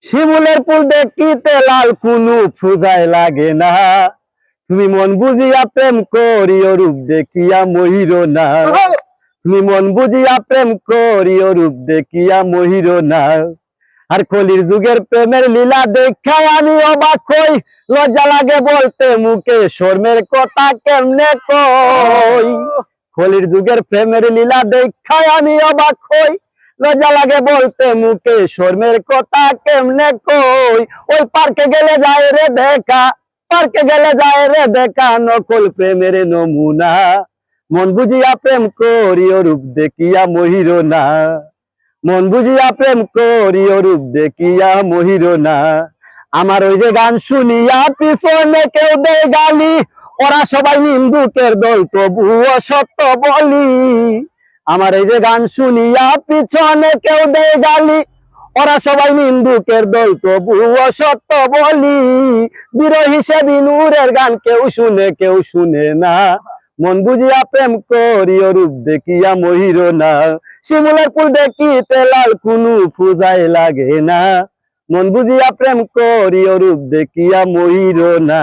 শিমুলের ফুল দেখিতে লাল কুনু পূজায় লাগে না, তুমি মন বুঝিয়া প্রেম করিও রূপ দেখিয়া মহির না। তুমি মন বুঝিয়া প্রেম করিও রূপ দেখিয়া মহির না। আর কলির যুগের প্রেমের লীলা দেখায় আমি অবাক হই, লজ্জা লাগে বলতে মুখে শর্মের কথা কেমনে কই। কলির যুগের প্রেমের লীলা দেখায় আমি অবাক হই, লজ্জা লাগে বলতে মুখে শর্মের কথা কেমনে কই। ওই পার্কে গেলে যায় রে দেখা, পার্কে গেলে যায় রে দেখা নকল প্রেমের নমুনা। মন বুঝিয়া প্রেম করিও রূপ দেখিয়া মহির না, মন বুঝিয়া প্রেম করিও রূপ দেখিয়া মহির না। আমার ওই যে গান শুনিয়া পিছনে কেউ দেয় গালি, ওরা সবাই নিন্দুকের দল তবুও সত্য বলি। আমার এই যে গান শুনিয়া পিছনে কেউ দেয় গালি, ওরা সবাই নিন্দুকের দল তবুও সত্য বলি। বিরহী সে বিনুরের গান কেউ শুনে না, মন বুঝিয়া প্রেম করিও রূপ দেখিয়া মহির না। শিমুলের ফুল দেখিতে লাল কুনু পূজায় লাগে না, মন বুঝিয়া প্রেম করিও রূপ দেখিয়া মহির না।